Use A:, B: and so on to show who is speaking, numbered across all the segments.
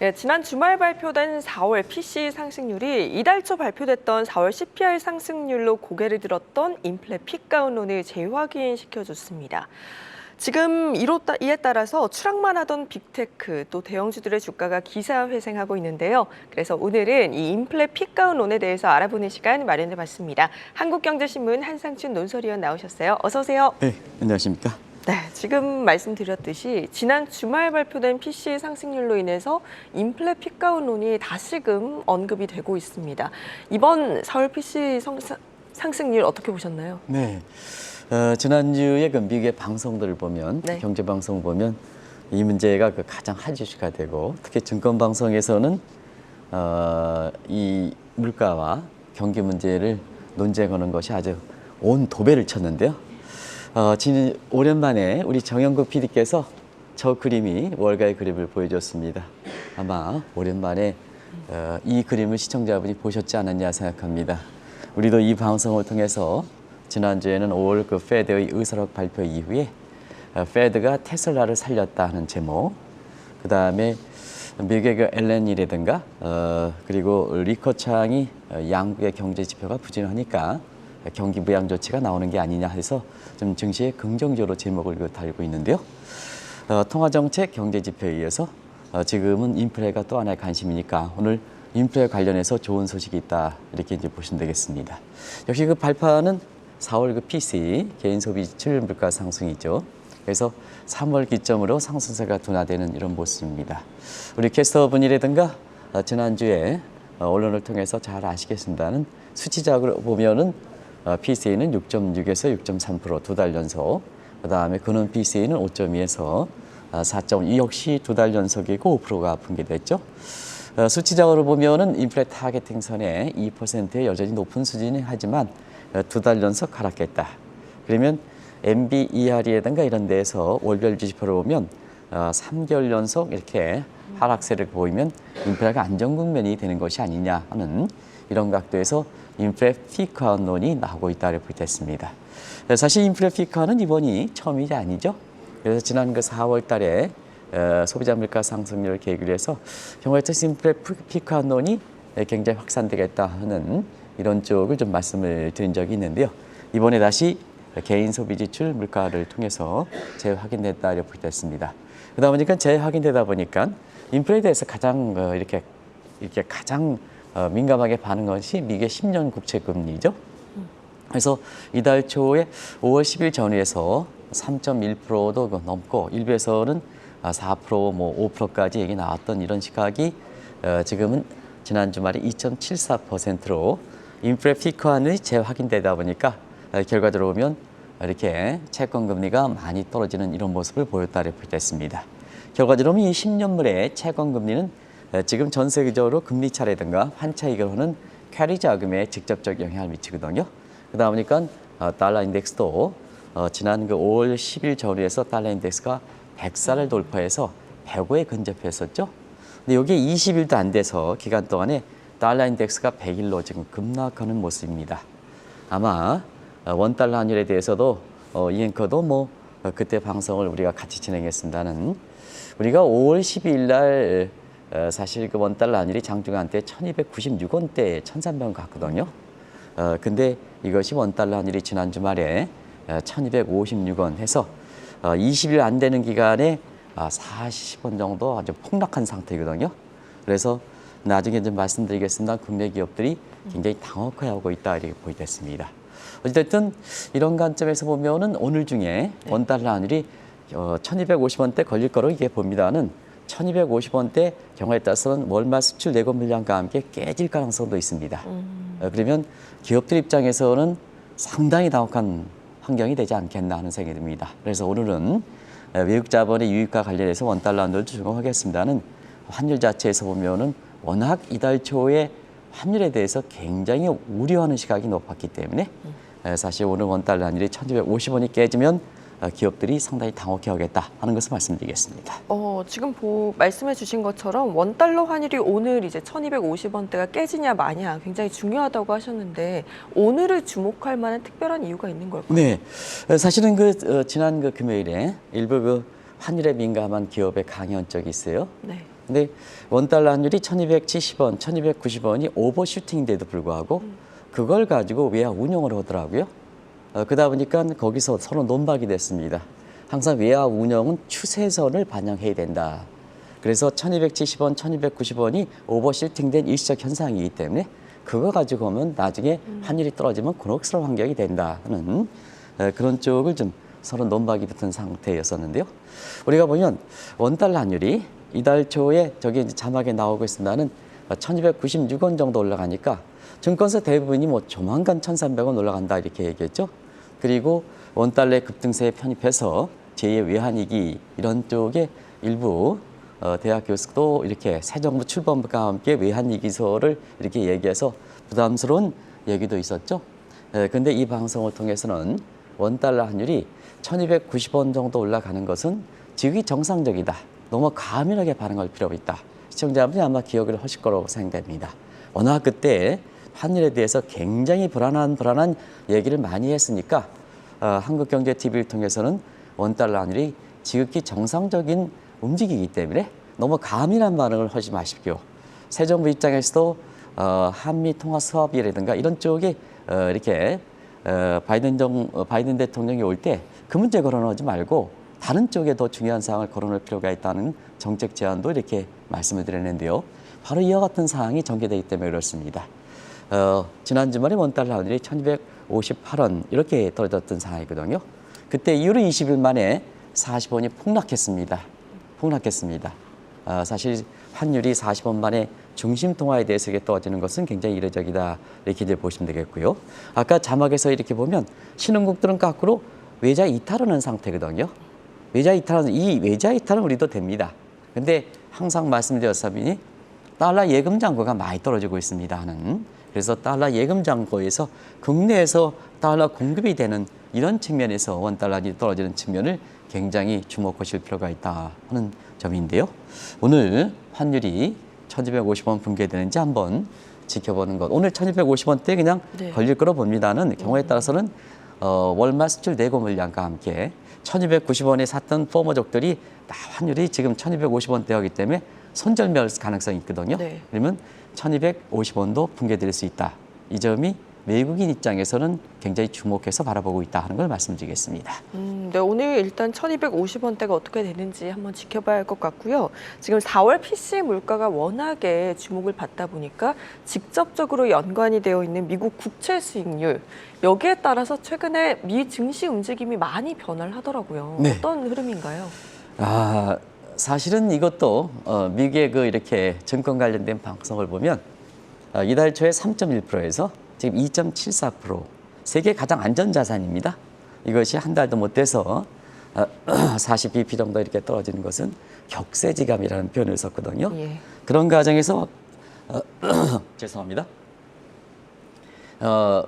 A: 예, 지난 주말 발표된 4월 PC 상승률이 이달 초 발표됐던 4월 CPI 상승률로 고개를 들었던 인플레 픽다운론을 재확인시켜줬습니다. 지금 이에 따라서 추락만 하던 빅테크 또 대형주들의 주가가 기사회생하고 있는데요. 그래서 오늘은 이 인플레 픽다운론에 대해서 알아보는 시간 마련해봤습니다. 한국경제신문 한상춘 논설위원 나오셨어요. 어서 오세요.
B: 네, 안녕하십니까.
A: 네, 지금 말씀드렸듯이 지난 주말 발표된 PC 상승률로 인해서 인플레 픽다운론이 다시금 언급이 되고 있습니다. 이번 4월 PC 상승률 어떻게 보셨나요?
B: 네, 지난주에 그 미국의 방송들을 보면
A: 네.
B: 경제 방송 보면 이 문제가 그 가장 핫이슈가 되고 특히 증권 방송에서는 이 물가와 경기 문제를 논쟁에 거는 것이 아주 온 도배를 쳤는데요. 오랜만에 우리 정영국 PD께서 저 그림이 월가의 그림을 보여줬습니다. 아마 오랜만에 이 그림을 시청자분이 보셨지 않았냐 생각합니다. 우리도 이 방송을 통해서 지난주에는 5월 그 페드의 의사록 발표 이후에 페드가 테슬라를 살렸다 하는 제목, 그 다음에 미국의 그 엘렌이라든가 그리고 리커창이 양국의 경제 지표가 부진하니까 경기 부양 조치가 나오는 게 아니냐 해서 좀 증시에 긍정적으로 제목을 달고 있는데요. 통화정책 경제 지표에 의해서 지금은 인플레가 또 하나의 관심이니까 오늘 인플레 관련해서 좋은 소식이 있다 이렇게 이제 보시면 되겠습니다. 역시 그 발표하는 4월 그 PC 개인 소비 지출 물가 상승이죠. 그래서 3월 기점으로 상승세가 둔화되는 이런 모습입니다. 우리 캐스터분이라든가 지난주에 언론을 통해서 잘 아시겠습니다는 수치적으로 보면은 PC는 6.6에서 6.3% 두 달 연속, 그 다음에 근원 PC는 5.2에서 4.2 역시 두 달 연속이고 5%가 분기됐죠. 수치적으로 보면은 인플레 타겟팅 선에 2%의 여전히 높은 수준이 하지만 두 달 연속 하락했다. 그러면 MBER이라든가 이런 데에서 월별 지표를 보면 3개월 연속 이렇게 하락세를 보이면 인플레가 안정 국면이 되는 것이 아니냐 하는 이런 각도에서 인플레 피크아웃론이 나오고 있다고 보겠습니다. 사실 인플레 피크아웃은 이번이 처음이 아니죠. 그래서 지난 그 4월 달에 소비자 물가 상승률을 계기로 해서 경우에서 인플레 피크아웃론이 굉장히 확산되겠다 하는 이런 쪽을 좀 말씀을 드린 적이 있는데요. 이번에 다시 개인 소비 지출 물가를 통해서 재확인됐다고 보겠습니다. 그러다 보니까 재확인되다 보니까 인플레에 대해서 가장 이렇게 가장 민감하게 반응한 것이 미국의 10년 국채 금리죠. 그래서 이달 초에 5월 10일 전후에서 3.1%도 넘고 일부에서는 4%, 뭐 5%까지 얘기 나왔던 이런 시각이 지금은 지난 주말에 2.74%로 인플레 피크안이 재확인되다 보니까 결과적으로 보면 이렇게 채권 금리가 많이 떨어지는 이런 모습을 보였다고 보겠습니다. 결과적으로 이 10년물의 채권 금리는 지금 전 세계적으로 금리 차라든가 환차 이익을 캐리 자금에 직접적 영향을 미치거든요. 그러다 보니까 달러 인덱스도 지난 그 5월 10일 전후에서 달러 인덱스가 100살을 돌파해서 105에 근접했었죠. 근데 이게 20일도 안 돼서 기간 동안에 달러 인덱스가 100일로 지금 급락하는 모습입니다. 아마 원달러 환율에 대해서도 이 앵커도 뭐 그때 방송을 우리가 같이 진행했습니다는 우리가 5월 12일 날 사실 그 원달러 환율이 장중한 때 1296원대 1300원 갔거든요. 근데 이것이 원달러 환율이 지난 주말에 1256원 해서 20일 안 되는 기간에 40원 정도 아주 폭락한 상태거든요. 그래서 나중에 좀 말씀드리겠습니다. 국내 기업들이 굉장히 당혹해하고 있다 이렇게 보이겠습니다. 어쨌든 이런 관점에서 보면은 오늘 중에 원달러 환율이 1250원대 걸릴 거로 이게 봅니다는 1250원대 경우에 따라서는 월말 수출 내고 물량과 함께 깨질 가능성도 있습니다. 그러면 기업들 입장에서는 상당히 당혹한 환경이 되지 않겠나 하는 생각이 듭니다. 그래서 오늘은 외국 자본의 유입과 관련해서 원달러 환율도 적용하겠습니다는 환율 자체에서 보면은 워낙 이달 초에 환율에 대해서 굉장히 우려하는 시각이 높았기 때문에 사실 오늘 원달러 환율이 1250원이 깨지면 기업들이 상당히 당혹해하겠다 하는 것을 말씀드리겠습니다.
A: 지금 말씀해 주신 것처럼 원달러 환율이 오늘 이제 1250원대가 깨지냐 마냐 굉장히 중요하다고 하셨는데 오늘을 주목할 만한 특별한 이유가 있는 걸까요?
B: 네, 사실은 지난 금요일에 일부 환율에 민감한 기업의 강연 적이 있어요.
A: 네.
B: 근데 원달러 환율이 1270원, 1290원이 오버슈팅인데도 불구하고 그걸 가지고 외화 운용을 하더라고요. 그러다 보니까 거기서 서로 논박이 됐습니다. 항상 외화 운용은 추세선을 반영해야 된다. 그래서 1270원, 1290원이 오버슈팅된 일시적 현상이기 때문에 그거 가지고 오면 나중에 환율이 떨어지면 곤혹스러운 환경이 된다 하는 그런 쪽을 좀 서로 논박이 붙은 상태였었는데요. 우리가 보면 원달러 환율이 이달 초에 저기 이제 자막에 나오고 있습니다는 1296원 정도 올라가니까 증권사 대부분이 뭐 조만간 1300원 올라간다 이렇게 얘기했죠. 그리고 원달러의 급등세에 편입해서 제2의 외환위기 이런 쪽에 일부 대학 교수도 이렇게 새 정부 출범과 함께 외환위기설을 이렇게 얘기해서 부담스러운 얘기도 있었죠. 근데 이 방송을 통해서는 원달러 환율이 1290원 정도 올라가는 것은 지극히 정상적이다. 너무 가면하게 반응할 필요가 있다. 시청자분이 아마 기억을 하실 거라고 생각됩니다. 워낙 그때 환율에 대해서 굉장히 불안한 얘기를 많이 했으니까 한국경제TV를 통해서는 원달러 환율이 지극히 정상적인 움직이기 때문에 너무 가민한 반응을 하지 마십시오. 새 정부 입장에서도 한미 통화 수합이라든가 이런 쪽에 이렇게 바이든 대통령이 올 때 그 문제 거론하지 말고 다른 쪽에 더 중요한 사항을 거론할 필요가 있다는 정책 제안도 이렇게 말씀을 드렸는데요. 바로 이와 같은 사항이 전개되기 때문에 그렇습니다. 지난 주말에 원달러 환율이 1258원 이렇게 떨어졌던 상황이거든요. 그때 이후로 20일 만에 40원이 폭락했습니다. 사실 환율이 40원 만에 중심 통화에 대해서 이게 떨어지는 것은 굉장히 이례적이다 이렇게 이제 보시면 되겠고요. 아까 자막에서 이렇게 보면 신흥국들은 거꾸로 외자 이탈하는 상태거든요. 외자 이탈은 우리도 됩니다. 근데 항상 말씀드렸다시피 달러 예금 잔고가 많이 떨어지고 있습니다. 그래서 달러 예금 잔고에서 국내에서 달러 공급이 되는 이런 측면에서 원달러이 떨어지는 측면을 굉장히 주목하실 필요가 있다 하는 점인데요. 오늘 환율이 1250원 붕괴되는지 한번 지켜보는 것. 오늘 1250원대 그냥 걸릴 거로 봅니다는 경우에 따라서는 월말 수출 내고 물량과 함께 1290원에 샀던 포머족들이 환율이 지금 1250원대 하기 때문에 손절멸 가능성이 있거든요.
A: 네.
B: 그러면 1250원도 붕괴될 수 있다. 이 점이 외국인 입장에서는 굉장히 주목해서 바라보고 있다 하는 걸 말씀드리겠습니다.
A: 네, 오늘 일단 1250원대가 어떻게 되는지 한번 지켜봐야 할 것 같고요. 지금 4월 PC 물가가 워낙에 주목을 받다 보니까 직접적으로 연관이 되어 있는 미국 국채 수익률, 여기에 따라서 최근에 미 증시 움직임이 많이 변화를 하더라고요.
B: 네.
A: 어떤 흐름인가요?
B: 사실은 이것도 미국의 이렇게 증권 관련된 방송을 보면 이달 초에 3.1%에서 지금 2.74%, 세계 가장 안전 자산입니다. 이것이 한 달도 못 돼서 40bp 정도 이렇게 떨어지는 것은 격세지감이라는 표현을 썼거든요.
A: 예.
B: 그런 과정에서 죄송합니다.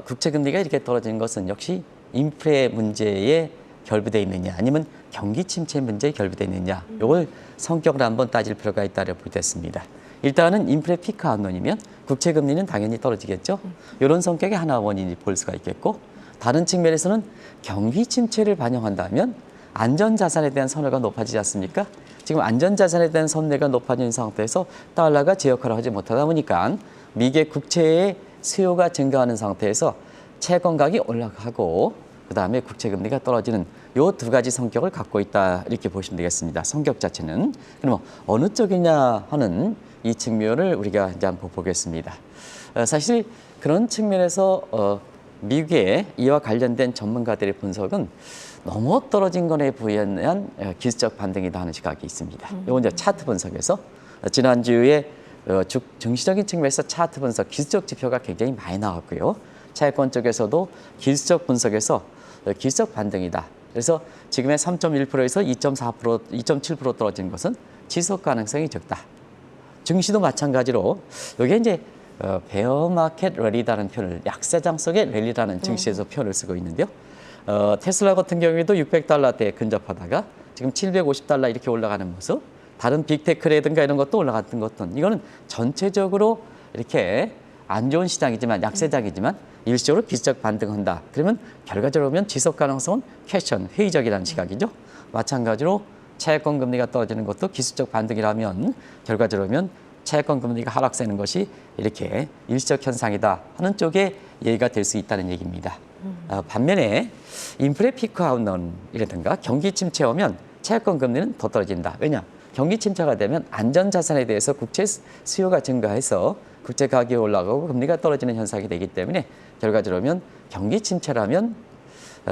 B: 국채금리가 이렇게 떨어지는 것은 역시 인플레 문제에 결부되어 있느냐 아니면 경기 침체 문제에 결부되어 있느냐 이걸 성격을 한번 따질 필요가 있다고 보겠습니다. 일단은 인플레 피크 안론이면 국채금리는 당연히 떨어지겠죠. 이런 성격의 하나 원인이 볼 수가 있겠고 다른 측면에서는 경기 침체를 반영한다면 안전자산에 대한 선호가 높아지지 않습니까? 지금 안전자산에 대한 선호가 높아진 상태에서 달러가 제 역할을 하지 못하다 보니까 미국의 국채의 수요가 증가하는 상태에서 채권가격이 올라가고 그다음에 국채금리가 떨어지는 요 두 가지 성격을 갖고 있다 이렇게 보시면 되겠습니다. 성격 자체는. 그럼 어느 쪽이냐 하는 이 측면을 우리가 이제 한번 보겠습니다. 사실 그런 측면에서 미국의 이와 관련된 전문가들의 분석은 너무 떨어진 것에 부연한 기술적 반등이다 하는 시각이 있습니다. 이건 이제 차트 분석에서 지난주에 증시적인 측면에서 차트 분석, 기술적 지표가 굉장히 많이 나왔고요. 채권 쪽에서도 기술적 분석에서 기술적 반등이다. 그래서 지금의 3.1%에서 2.4%, 2.7% 떨어진 것은 지속 가능성이 적다. 증시도 마찬가지로 여기에 이제 베어 마켓 랠리라는 표현을 약세장 속의 랠리라는 증시에서 표현을 쓰고 있는데요. 테슬라 같은 경우에도 600달러대에 근접하다가 지금 750달러 이렇게 올라가는 모습, 다른 빅테크라든가 이런 것도 올라갔던 것은 이거는 전체적으로 이렇게 안 좋은 시장이지만 약세장이지만 일시적으로 기술적 반등한다. 그러면 결과적으로 보면 지속 가능성은 퀘스천, 회의적이라는 시각이죠. 마찬가지로 채권 금리가 떨어지는 것도 기술적 반등이라면 결과적으로 채권 금리가 하락세는 것이 이렇게 일시적 현상이다 하는 쪽에 얘기가 될 수 있다는 얘기입니다. 반면에 인플레 피크 아웃런이라든가 경기 침체 오면 채권 금리는 더 떨어진다. 왜냐? 경기 침체가 되면 안전자산에 대해서 국채 수요가 증가해서 국채 가격이 올라가고 금리가 떨어지는 현상이 되기 때문에 결과적으로 경기 침체라면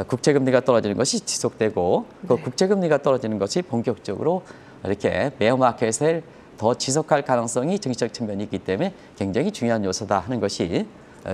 B: 국채 금리가 떨어지는 것이 지속되고 그 국채 금리가 떨어지는 것이 본격적으로 이렇게 베어 마켓을 더 지속할 가능성이 증시적 측면이 있기 때문에 굉장히 중요한 요소다 하는 것이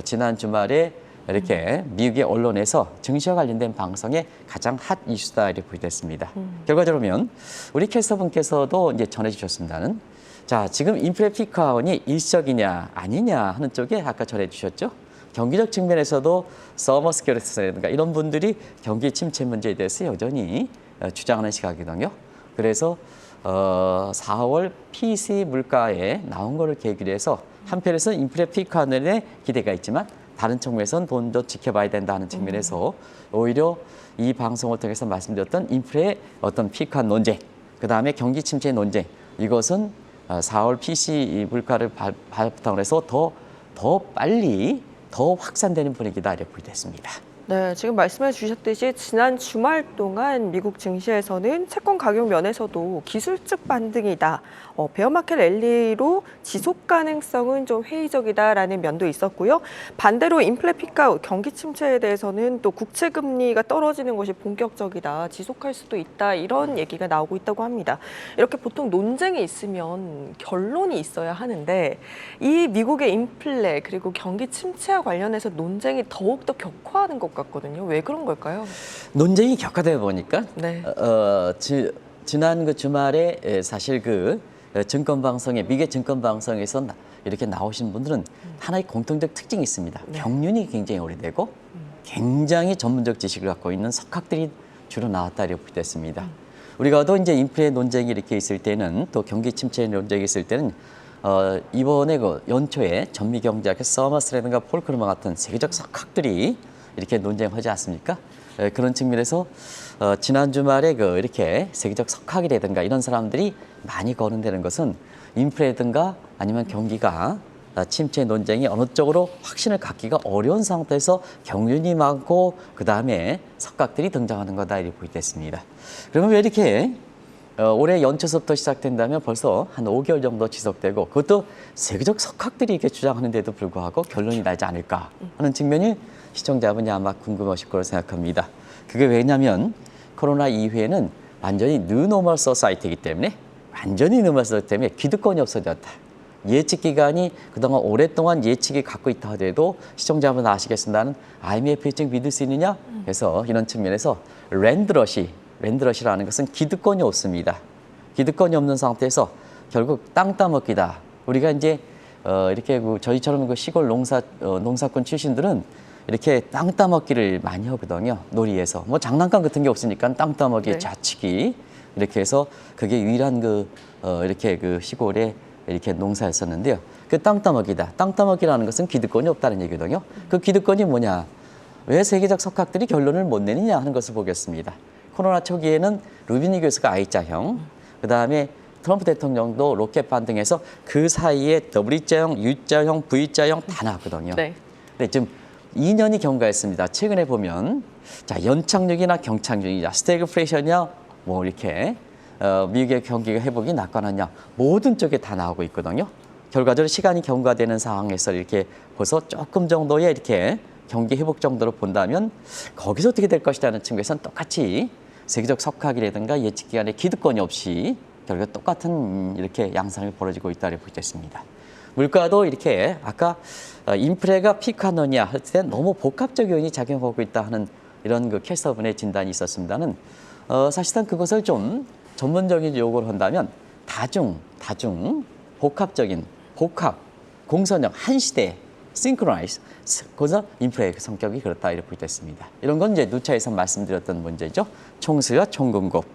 B: 지난 주말에 이렇게 미국의 언론에서 증시와 관련된 방송의 가장 핫 이슈다 이렇게 보여졌습니다. 결과적으로 우리 캐스터분께서도 이제 전해주셨습니다는 자 지금 인플레 피크아웃이 일시적이냐 아니냐 하는 쪽에 아까 전해주셨죠. 경기적 측면에서도 서머 스퀘어라든가 이런 분들이 경기 침체 문제에 대해서 여전히 주장하는 시각이거든요. 그래서 4월 PCE 물가에 나온 거를 계기로 해서 한편에서는 인플레 피크아웃에 기대가 있지만 다른 측면에서는 돈도 지켜봐야 된다는 측면에서 오히려 이 방송을 통해서 말씀드렸던 인플레의 어떤 피크아웃 논쟁, 그다음에 경기 침체 논쟁, 이것은 4월 PCE 물가를 바탕으로 해서 더 빨리 더 확산되는 분위기다 이렇게 보여졌습니다.
A: 네, 지금 말씀해 주셨듯이 지난 주말 동안 미국 증시에서는 채권 가격 면에서도 기술적 반등이다. 베어마켓 랠리로 지속 가능성은 좀 회의적이다라는 면도 있었고요. 반대로 인플레 피크아웃, 경기 침체에 대해서는 또 국채 금리가 떨어지는 것이 본격적이다. 지속할 수도 있다. 이런 얘기가 나오고 있다고 합니다. 이렇게 보통 논쟁이 있으면 결론이 있어야 하는데 이 미국의 인플레 그리고 경기 침체와 관련해서 논쟁이 더욱더 격화하는 것 같거든요. 왜 그런 걸까요?
B: 논쟁이 격화되다 보니까
A: 네.
B: 지난 그 주말에 사실 그 증권방송에 미국의 증권방송에서 이렇게 나오신 분들은 하나의 공통적 특징이 있습니다.
A: 네.
B: 경륜이 굉장히 오래되고 굉장히 전문적 지식을 갖고 있는 석학들이 주로 나왔다 이렇게 됐습니다. 우리가도 이제 인플레 논쟁이 이렇게 있을 때는 또 경기 침체 논쟁이 있을 때는 이번에 그 연초에 전미경제학회 서머스라든가 폴크르먼 같은 세계적 석학들이 이렇게 논쟁하지 않습니까? 그런 측면에서 지난 주말에 그 이렇게 세계적 석학이라든가 이런 사람들이 많이 거론되는 것은 인플레든가 아니면 경기가 침체 논쟁이 어느 쪽으로 확신을 갖기가 어려운 상태에서 경륜이 많고 그 다음에 석학들이 등장하는 거다 이렇게 보이겠습니다. 그러면 왜 이렇게 올해 연초서부터 시작된다면 벌써 한 5개월 정도 지속되고 그것도 세계적 석학들이 이렇게 주장하는데도 불구하고 결론이 나지 않을까 하는 측면이 시청자분이 아마 궁금하실 거로 생각합니다. 그게 왜냐하면 코로나 이후에는 완전히 뉴노멀 소사이티이기 때문에 완전히 뉴노멀 소사이티 때문에 기득권이 없어졌다. 예측 기간이 그동안 오랫동안 예측이 갖고 있다 하더라도 시청자분 아시겠습니다는 IMF 예측 믿을 수 있느냐? 그래서 이런 측면에서 랜드러시라는 것은 기득권이 없습니다. 기득권이 없는 상태에서 결국 땅 따먹기다. 우리가 이제 이렇게 저희처럼 그 시골 농사꾼 출신들은 이렇게 땅 따먹기를 많이 하거든요. 놀이에서 뭐 장난감 같은 게 없으니까 땅 따먹기,
A: 네.
B: 자치기 이렇게 해서 그게 유일한 이렇게 그 시골에 이렇게 농사였었는데요. 그 땅 따먹기다. 땅 따먹기라는 것은 기득권이 없다는 얘기거든요. 그 기득권이 뭐냐? 왜 세계적 석학들이 결론을 못 내느냐 하는 것을 보겠습니다. 코로나 초기에는 루비니 교수가 I자형, 그 다음에 트럼프 대통령도 로켓 반등해서 그 사이에 W자형, U자형, V자형 다 나왔거든요.
A: 네.
B: 근데 지금 2년이 경과했습니다. 최근에 보면 자 연착륙이나 경착륙이냐, 스태그플레이션이냐, 뭐 이렇게 미국의 경기가 회복이 낙관하냐 모든 쪽에 다 나오고 있거든요. 결과적으로 시간이 경과되는 상황에서 이렇게 벌써 조금 정도의 이렇게 경기 회복 정도로 본다면 거기서 어떻게 될 것이라는 측면에서는 똑같이 세계적 석학이라든가 예측 기간에 기득권이 없이 결국 똑같은 이렇게 양상이 벌어지고 있다고 볼 수 있습니다. 물가도 이렇게 아까 인플레가 피크하느냐 할 때 너무 복합적 요인이 작용하고 있다 하는 이런 그 캐스터분의 진단이 있었습니다는 사실상 그것을 좀 전문적인 용어로 한다면 다중, 복합, 공선형, 한 시대, 싱크로나이즈, 그래서 인플레의 성격이 그렇다 이렇게 보겠습니다. 이런 건 이제 누차에서 말씀드렸던 문제죠. 총수와 총공급,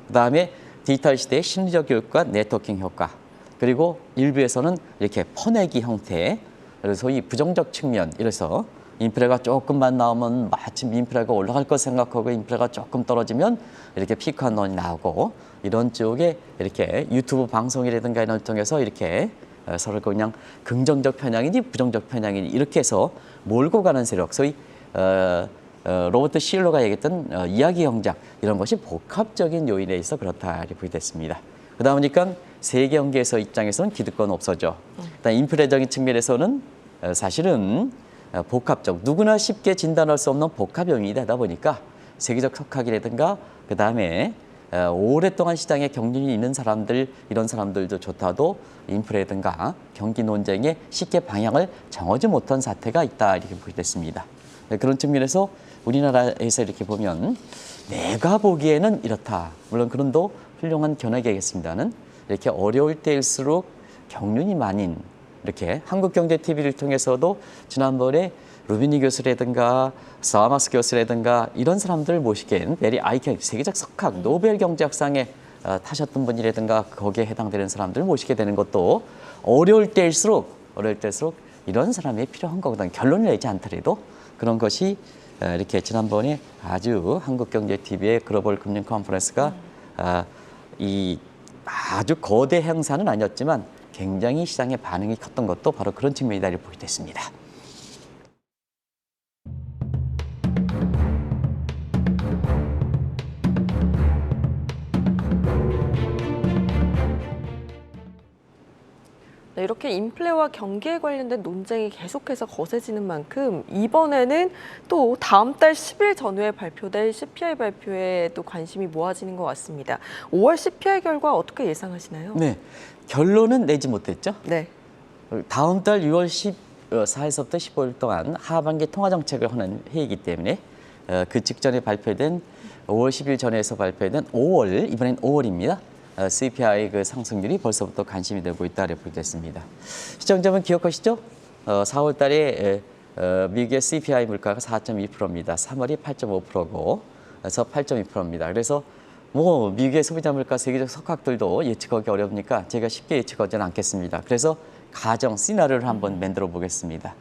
B: 그다음에 디지털 시대의 심리적 교육과 네트워킹 효과, 그리고 일부에서는 이렇게 퍼내기 형태, 그래서 소위 부정적 측면, 이래서 인플레가 조금만 나오면 마침 인플레가 올라갈 것 생각하고 인플레가 조금 떨어지면 이렇게 피크한론이 나오고 이런 쪽에 이렇게 유튜브 방송이라든가 이런 걸 통해서 이렇게 서로 그냥 긍정적 편향이니 부정적 편향이니 이렇게 해서 몰고 가는 세력, 소위 로버트 실러가 얘기했던 이야기 형작 이런 것이 복합적인 요인에 있어 그렇다 이렇게 보겠습니다. 그러다 보니까 세계 경제에서 입장에서는 기득권 없어져. 일단 인플레적인 측면에서는 사실은 복합적 누구나 쉽게 진단할 수 없는 복합 요인이 되다 보니까 세계적 석학이라든가 그 다음에 오랫동안 시장에 경륜이 있는 사람들 이런 사람들도 좋다도 인플레라든가 경기 논쟁에 쉽게 방향을 정하지 못한 사태가 있다 이렇게 보게 됐습니다. 그런 측면에서 우리나라에서 이렇게 보면 내가 보기에는 이렇다. 물론 그런도 훌륭한 견해겠습니다는 이렇게 어려울 때일수록 경륜이 많은 이렇게 한국경제TV를 통해서도 지난번에 루비니 교수라든가 사마스 교수라든가 이런 사람들 모시기엔 메리 아이켄 세계적 석학 노벨 경제학상에 타셨던 분이라든가 거기에 해당되는 사람들 모시게 되는 것도 어려울 때일수록 이런 사람이 필요한 거거든요. 결론을 내지 않더라도 그런 것이 이렇게 지난번에 아주 한국경제TV의 글로벌 금융 컨퍼런스가 이 아주 거대 행사는 아니었지만 굉장히 시장의 반응이 컸던 것도 바로 그런 측면이다 이렇게 보게 됐습니다.
A: 네, 이렇게 인플레와 경기에 관련된 논쟁이 계속해서 거세지는 만큼 이번에는 또 다음 달 10일 전후에 발표될 CPI 발표에 또 관심이 모아지는 것 같습니다. 5월 CPI 결과 어떻게 예상하시나요?
B: 네, 결론은 내지 못했죠.
A: 네.
B: 다음 달 6월 14일서부터 15일 동안 하반기 통화정책을 하는 회의이기 때문에 그 직전에 발표된 5월 10일 전에서 발표된 5월, 이번엔 5월입니다. CPI 그 상승률이 벌써부터 관심이 되고 있다고 보겠습니다. 시청자분 기억하시죠? 4월 달에 미국의 CPI 물가가 4.2%입니다. 3월이 8.5%고, 그래서 8.2%입니다. 그래서 뭐 미국의 소비자 물가 세계적 석학들도 예측하기 어렵으니까 제가 쉽게 예측하지는 않겠습니다. 그래서 가정 시나리오를 한번 만들어 보겠습니다.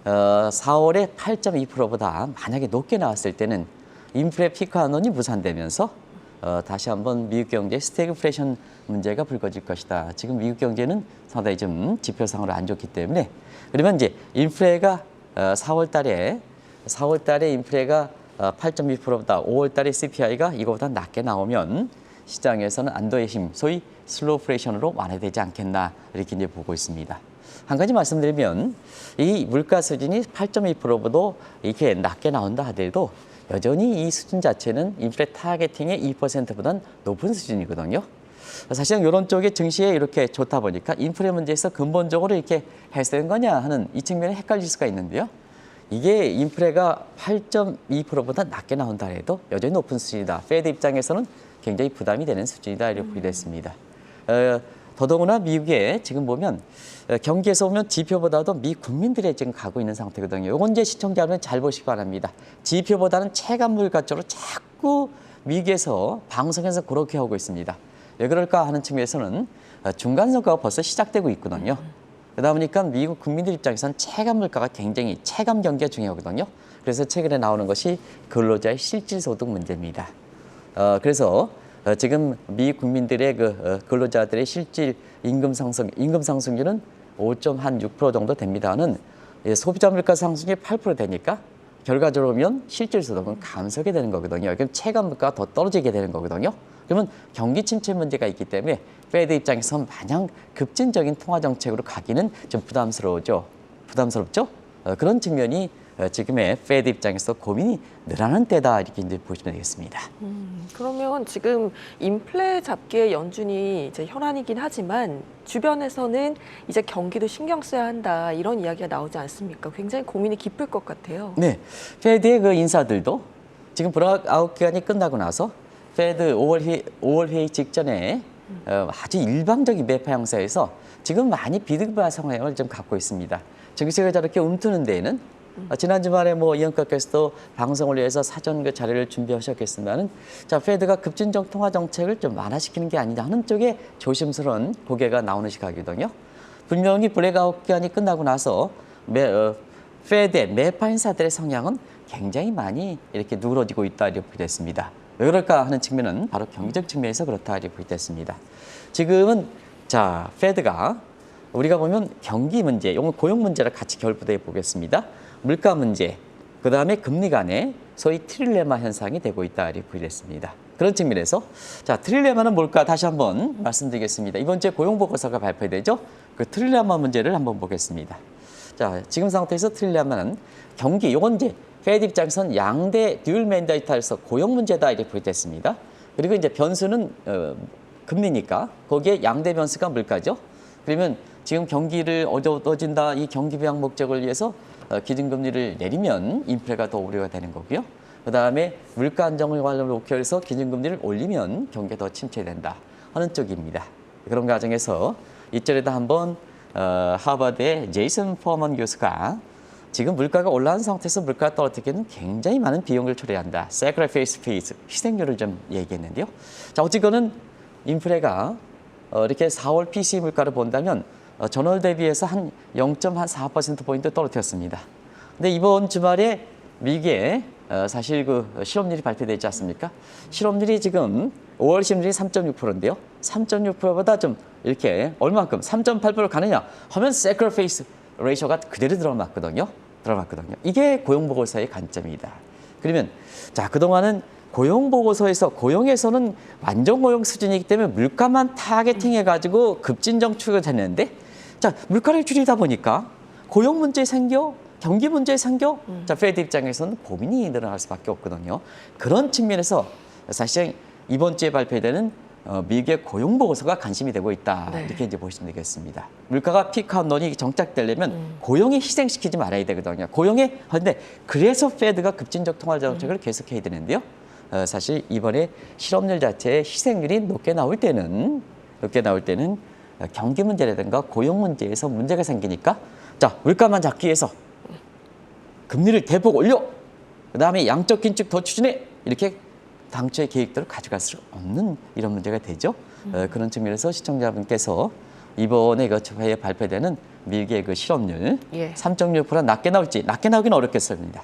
B: 4월에 8.2%보다 만약에 높게 나왔을 때는 인플레 피크 한원이 무산되면서 다시 한번 미국 경제 스태그플레이션 문제가 불거질 것이다. 지금 미국 경제는 상당히 좀 지표상으로 안 좋기 때문에 그러면 이제 인플레가 4월 달에 인플레가 8.2%보다 5월 달에 CPI가 이거보다 낮게 나오면 시장에서는 안도의 힘, 소위 슬로우플레이션으로 완화되지 않겠나 이렇게 이제 보고 있습니다. 한 가지 말씀드리면 이 물가 수준이 8.2%보다 이렇게 낮게 나온다 하더라도 여전히 이 수준 자체는 인플레 타겟팅의 2%보다는 높은 수준이거든요. 사실은 이런 쪽에 증시에 이렇게 좋다 보니까 인플레 문제에서 근본적으로 이렇게 해소된 거냐 하는 이 측면에 헷갈릴 수가 있는데요. 이게 인플레가 8.2%보다 낮게 나온다 해도 여전히 높은 수준이다. 페드 입장에서는 굉장히 부담이 되는 수준이다 이렇게 보게 됐습니다. 더더구나 미국에 지금 보면 경기에서 보면 지표보다도 미 국민들이 지금 가고 있는 상태거든요. 이건 이제 시청자 여러분 잘 보시기 바랍니다. 지표보다는 체감 물가 쪽으로 자꾸 미국에서 방송에서 그렇게 하고 있습니다. 왜 그럴까 하는 측면에서는 중간 선거가 벌써 시작되고 있거든요. 그러다 보니까 미국 국민들 입장에서는 체감 물가가 굉장히 체감 경기가 중요하거든요. 그래서 최근에 나오는 것이 근로자의 실질 소득 문제입니다. 그래서 지금 미 국민들의 근로자들의 실질 임금 상승률은 5.6% 정도 됩니다는 소비자 물가 상승률이 8% 되니까 결과적으로 보면 실질 소득은 감소하게 되는 거거든요. 그럼 체감 물가가 더 떨어지게 되는 거거든요. 그러면 경기 침체 문제가 있기 때문에 페드 입장에서 마냥 급진적인 통화 정책으로 가기는 좀 부담스럽죠. 그런 측면이 지금의 페드 입장에서 고민이 늘어난 때다 이렇게 이제 보시면 되겠습니다.
A: 그러면 지금 인플레 잡기에 연준이 이제 혈안이긴 하지만 주변에서는 이제 경기도 신경 써야 한다 이런 이야기가 나오지 않습니까? 굉장히 고민이 깊을 것 같아요.
B: 네, 페드의 그 인사들도 지금 브락아웃 기간이 끝나고 나서 페드 5월 회의 직전에 아주 일방적인 매파 형사에서 지금 많이 비등비화 성향을 좀 갖고 있습니다. 증시가 저렇게 움트는 데에는 지난 주말에 뭐 이현가께서도 방송을 위해서 사전 그 자료를 준비하셨겠지만은 자 페드가 급진적 통화 정책을 좀 완화시키는 게 아니냐 하는 쪽에 조심스러운 고개가 나오는 시각이거든요. 분명히 블랙아웃 기간이 끝나고 나서 페드의 매파 인사들의 성향은 굉장히 많이 이렇게 누그러지고 있다 이렇게 보겠습니다. 왜 그럴까 하는 측면은 바로 경제적 측면에서 그렇다 이렇게 보겠습니다. 지금은 자 페드가 우리가 보면 경기 문제, 이건 고용 문제를 같이 결부되어 보겠습니다. 물가 문제, 그 다음에 금리 간의 소위 트릴레마 현상이 되고 있다 이렇게 보겠습니다. 그런 측면에서 자 트릴레마는 뭘까 다시 한번 말씀드리겠습니다. 이번 주에 고용 보고서가 발표되죠. 그 트릴레마 문제를 한번 보겠습니다. 자 지금 상태에서 트릴레마는 경기, 이건 이제 페드 입장에서는 양대 듀얼 맨데이터에서 고용 문제다 이렇게 보겠습니다. 그리고 이제 변수는 금리니까 거기에 양대 변수가 물가죠. 그러면 지금 경기를 어두워진다 이 경기 부양 목적을 위해서 기준금리를 내리면 인플레가 더 우려가 되는 거고요. 그 다음에 물가 안정을 목표해서 기준금리를 올리면 경기가 더 침체된다 하는 쪽입니다. 그런 과정에서 이절에다 한번 하버드의 제이슨 포먼 교수가 지금 물가가 올라간 상태에서 물가가 떨어뜨리기는 굉장히 많은 비용을 초래한다. sacrifice fees, 희생료를 좀 얘기했는데요. 자, 어쨌거는 인플레가 이렇게 4월 PCE 물가를 본다면 전월 대비해서 한 0.4%포인트 떨어뜨렸습니다. 근데 이번 주말에 미국에 사실 그 실업률이 발표되지 않습니까? 실업률이 지금 5월 실업률이 3.6%인데요. 3.6%보다 좀 이렇게 얼마큼 3.8% 가느냐 하면 sacrifice 레이셔가 그대로 들어맞거든요. 이게 고용보고서의 관점이다. 그러면 자 그동안은 고용보고서에서 고용에서는 완전고용 수준이기 때문에 물가만 타겟팅해가지고 급진정축을 했는데 자 물가를 줄이다 보니까 고용 문제 생겨 경기 문제 생겨 자 페드 입장에서는 고민이 늘어날 수밖에 없거든요. 그런 측면에서 사실 이번 주에 발표되는 미국의 고용 보고서가 관심이 되고 있다.
A: 네.
B: 이렇게 이제 보시면 되겠습니다. 물가가 피크아웃론이 정착되려면 고용에 희생시키지 말아야 되거든요. 고용에 근데 그래서 페드가 급진적 통화 정책을 계속해야 되는데요. 사실 이번에 실업률 자체의 희생률이 높게 나올 때는 경기 문제라든가 고용 문제에서 문제가 생기니까 자 물가만 잡기 위해서 금리를 대폭 올려 그다음에 양적 긴축 더 추진해 이렇게 당초의 계획대로 가져갈 수 없는 이런 문제가 되죠. 그런 측면에서 시청자분께서 이번에 그 회의에 발표되는 미국의 그 실업률 3.6% 낮게 나올지 낮게 나오기는 어렵겠습니다.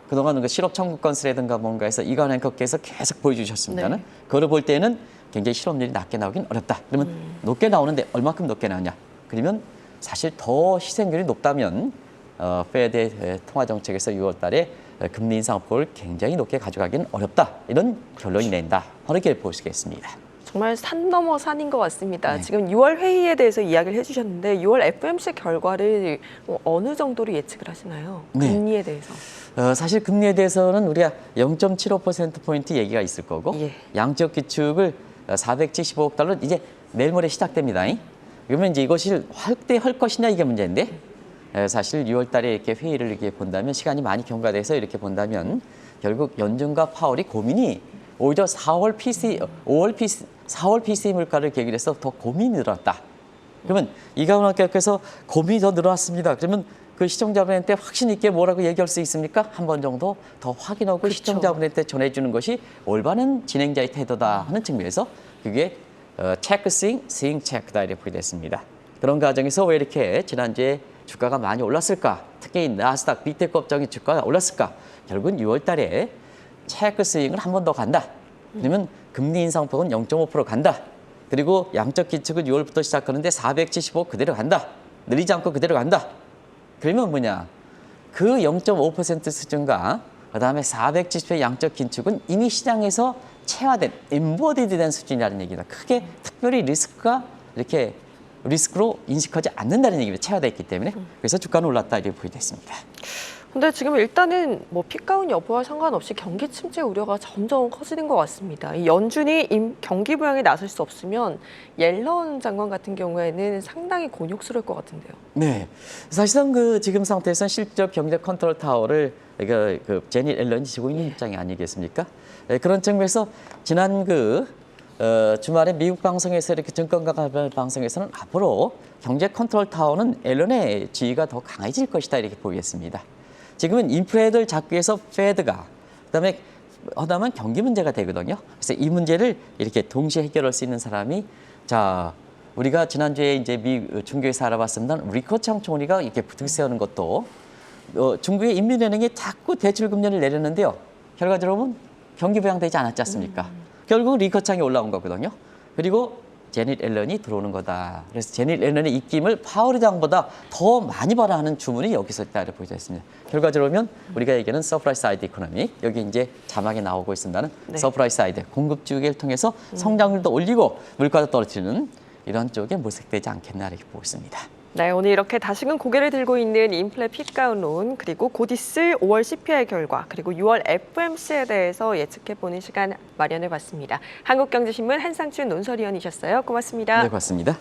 B: 그동안 그 실업 청구 건수라든가 뭔가 해서 이관 앵커께서 계속 보여주셨습니다는 그걸 볼 때는 굉장히 실업률이 낮게 나오긴 어렵다. 그러면 높게 나오는데 얼마큼 높게 나오냐? 그러면 사실 더 희생률이 높다면 페드의 통화 정책에서 6월 달에 금리 인상폭을 굉장히 높게 가져가기는 어렵다. 이런 결론이 낸다. 이렇게 볼 수 있겠습니다.
A: 정말 산 넘어 산인 것 같습니다.
B: 네.
A: 지금 6월 회의에 대해서 이야기를 해주셨는데 6월 FOMC 결과를 어느 정도로 예측을 하시나요?
B: 네.
A: 금리에 대해서.
B: 사실 금리에 대해서는 우리가 0.75%포인트 얘기가 있을 거고 양적 기축을 475억 달러 이제 내일 모레 시작됩니다. 그러면 이제 이것이 확대할 것이냐 이게 문제인데 사실 6월 달에 이렇게 회의를 이렇게 본다면 시간이 많이 경과돼서 이렇게 본다면 결국 연준과 파월이 고민이 오히려 4월 PCE 물가를 계기로 해서 더 고민이 늘었다. 그러면 이강원 학교께서 고민이 더 늘어났습니다. 그러면 그 시청자분한테 확신 있게 뭐라고 얘기할 수 있습니까? 한 번 정도 더 확인하고
A: 그렇죠.
B: 시청자분한테 전해주는 것이 올바른 진행자의 태도다 하는 측면에서 그게 체크 스윙 체크다 이렇게 보겠습니다. 그런 과정에서 왜 이렇게 지난주에 주가가 많이 올랐을까? 특히 나스닥 밑에 업종의 주가가 올랐을까? 결국은 6월 달에 체크 스윙을 한 번 더 간다. 그러면 금리 인상폭은 0.5% 간다. 그리고 양적 기축은 6월부터 시작하는데 475 그대로 간다. 늘리지 않고 그대로 간다. 그러면 뭐냐? 그 0.5% 수준과 그다음에 470의 양적 긴축은 이미 시장에서 체화된, 엠버디드된 수준이라는 얘기다. 크게 특별히 리스크로 인식하지 않는다는 얘기입니다. 체화되어 있기 때문에. 그래서 주가는 올랐다 이렇게 보여졌습니다.
A: 근데 지금 일단은 뭐 픽다운 여부와 상관없이 경기 침체 우려가 점점 커지는 것 같습니다. 이 연준이 경기 부양에 나설 수 없으면 옐런 장관 같은 경우에는 상당히 곤욕스러울 것 같은데요.
B: 네, 사실상 그 지금 상태에서는 실적 경제 컨트롤 타워를 그 제닛 옐런이 지고 있는 입장이 아니겠습니까? 네, 그런 측면에서 지난 주말에 미국 방송에서 이렇게 증권가 방송에서는 앞으로 경제 컨트롤 타워는 앨런의 지위가 더 강해질 것이다 이렇게 보겠습니다. 지금은 인플레를 잡기 위해서 페드가 그다음에 하다만 경기 문제가 되거든요. 그래서 이 문제를 이렇게 동시에 해결할 수 있는 사람이 자 우리가 지난주에 이제 미 중교에서 알아봤습니다. 리커 청 총리가 이렇게 부득 세우는 것도 중국의 인민은행이 자꾸 대출 금리를 내렸는데요. 결과적으로 보면 경기 부양되지 않았지 않습니까? 결국 리커창이 올라온 거거든요. 그리고 제닛 옐런이 들어오는 거다. 그래서 제닛 옐런의 입김을 파월 의장보다 더 많이 봐라 하는 주문이 여기서 있다고 보여져 있습니다. 결과적으로 보면 우리가 얘기하는 서프라이즈 사이드 이코노미, 여기 이제 자막에 나오고 있습니다는
A: 네.
B: 서프라이즈 사이드, 공급 주기를 통해서 성장률도 올리고 물가도 떨어뜨리는 이런 쪽에 모색되지 않겠나 이렇게 보고 있습니다.
A: 네, 오늘 이렇게 다시금 고개를 들고 있는 인플레 픽다운론, 그리고 곧 있을 5월 CPI 결과, 그리고 6월 FOMC에 대해서 예측해보는 시간 마련해봤습니다. 한국경제신문 한상춘 논설위원이셨어요. 고맙습니다.
B: 네, 고맙습니다.